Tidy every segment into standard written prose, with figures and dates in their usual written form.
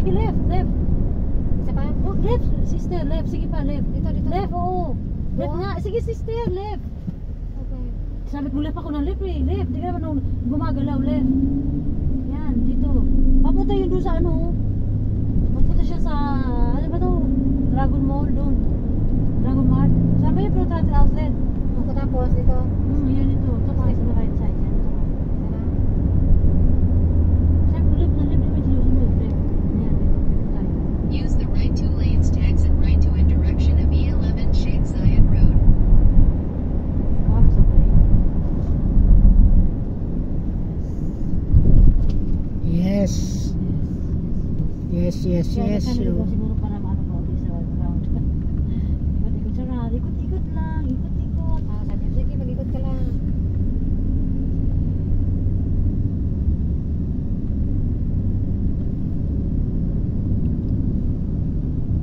Sige, left, left. Isa pa? Oh, left, sister, left. Sige pa, left. Dito. Left, oo. Left Oo. nga. Sige, sister, left. Okay. Sabi ko, left ako ng left eh. Left. Di ka naman nung gumagalaw, left. Yan, dito. Papunta yun doon sa ano. Papunta siya sa, ano ba to? Dragon Mall doon. Dragon Mart. Sabi yung Protracted Outlet. Ako tapos dito. Yan ito. Ito pa sa right side. Yan, ito pa. Sana. Siyempre, left na left naman sinusunod. Left. Yan, dito tayo. Use the right two lanes to exit right to in direction of E11 Sheikh Zayed Road. Wow, sa break. Yes. Yes, yes, Kaya yes. nagkanaligaw siguro para maano pa ulit sa ground. Ikot-ikot siya na. Ikot-ikot lang. Ikot-ikot. Ah, sabi niya, sige, mag-ikot ka lang.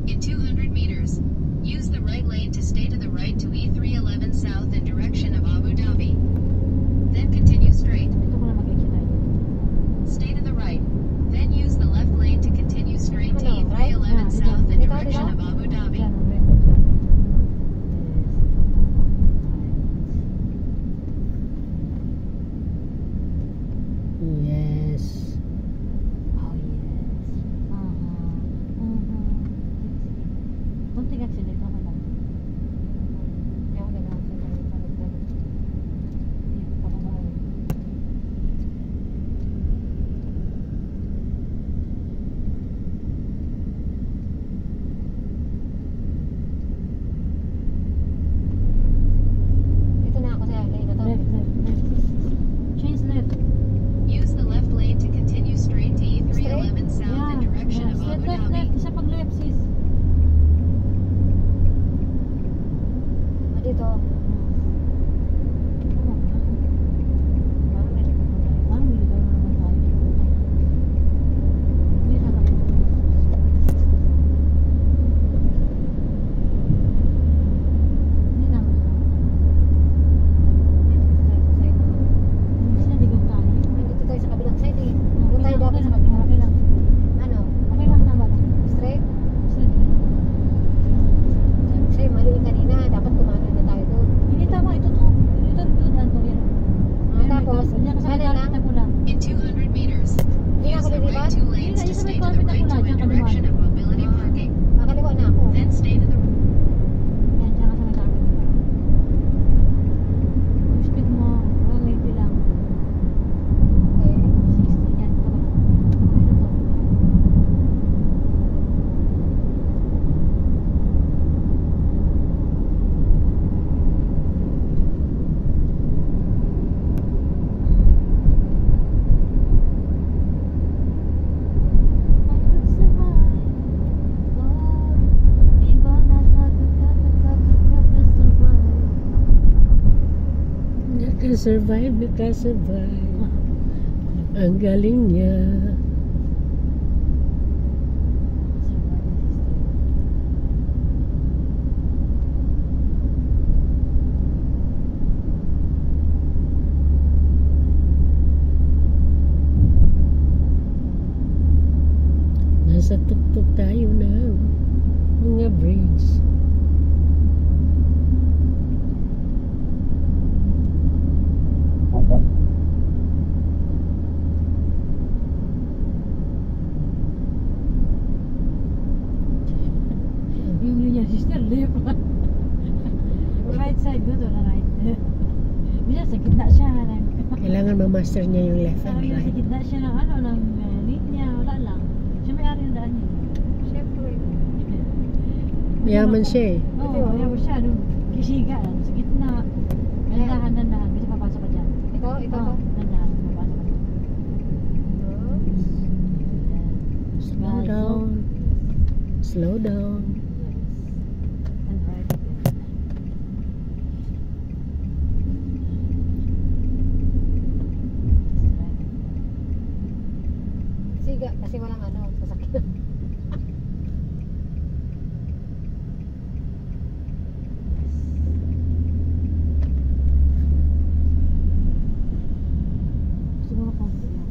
In 200 meters, use the right lane to stay to the right to E311 South in direction of Abu Dhabi. Then continue straight. Ito ko na mag-exit tayo. Stay to the right. Then use the left lane to continue straight to Ano, right? E311 Ah, South in dito, direction dito. of Abu Dhabi. Yan, okay. Yes. Oh, yes. Konting accident, okay lang. Kaya ako gano'n. Hindi pa naman. Dito na ako sa lane na to. Left, left, left. Change left. Use the left lane to continue straight to E311 South in direction of Left, Abu left, Dhabi. left. Isa pag left, sis. Ah, dito. Parang may likod na tayo. Parang may likod na naman tayo. Hindi na kami. Hindi na kami. Hindi na ligaw tayo. Dito tayo sa kabilang side eh. Doon tayo dapat sa Okay kabilang. lang. Ano? Okay lang naman. Straight? Straight. Sabi sa'yo, mali yung kanina. Dapat kumano na tayo doon. Hindi tama. Ito to. Ito to. Yan. Ah, tapos, Yan kasi ano may lang? carpet na pula. In 200 meters, Hindi na use ako the right lilipat. two lanes to stay to the right to in direction of mobility parking. Makaliwa na ako. Then stay to the Yan, dyan ka sa may carpet na pula. Yung speed mo, 180 lang. Okay. 60. Yan, ito ba? Okay na to. Nakasurvive. Ang galing niya. Nasa tuktok tayo ng mga bridge. Yung linya sister, left. Right side, good na right. Bisa sa gitna siya. Kailangan ma-master niya yung left and Sabi niya sa right. gitna siya ng ano, ng linya, wala lang. Siya may-ari ng daan niya. Siyempre. Mayaman siya eh. Oo, mayaman siya. Doon, kisiga lang, sa gitna. Dandahan, dandahan. Kasi papasok ka dyan. Ito, Oo, dandahan. Papasok ka dyan. Slow down. Slow down. Yes. And right again. Siga, kasi walang ano, sasakyan. Siguro konti lang.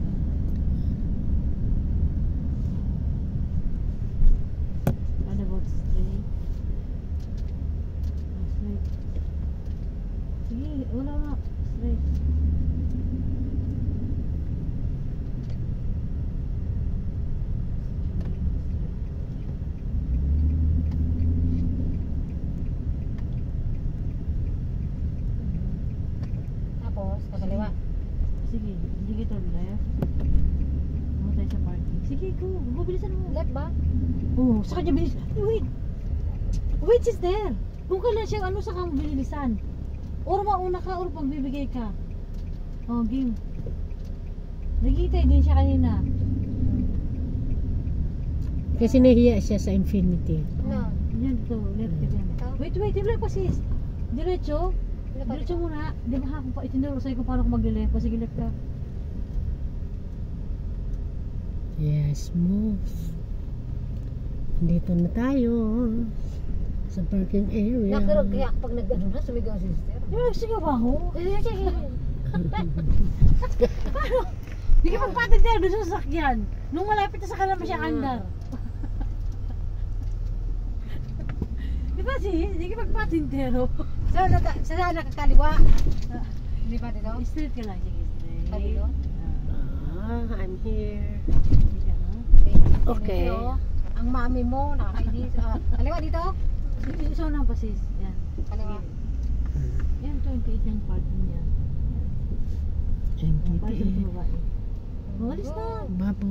Sige, go. Mabilisan mo. Left ba? Oo, sa kanya bilis. Wait. Wait, is there. Kung kailan siyang ano sa kang bilisan. Or mauna ka or pagbibigay ka. Oh, game. Nagkita din siya kanina. Kasi nahiya siya sa Infinity. No. Yan, ito. Left ka dyan. Ito? Wait, wait pa sis. Diretso. Ano pa Diretso dito? muna. Di ba ako pa itinuro sa'yo kung paano ko mag-left. O sige, left ka. Yes, move. Dito na tayo. Sa parking area. Nakarog kaya pag nag-ano na, sumigaw si sister. Di ba nagsigaw ba ako? Di ka magpatid niya doon sa sasakyan. Nung malapit na sa kanila siya andar. Di ba sis? Di ka magpatintero. Saan nakakaliwa? Hindi ba dito? Straight ka lang. Sige, straight. Kabilo? I'm here. Hindi ka na. Okay. Ang mami mo, nakakainis. Kaliwa dito? So na pa sis. Yan. Kaliwa. Yan, 28 yung parking niya. Parking MTT. sa babae. Mawalis na. Babo.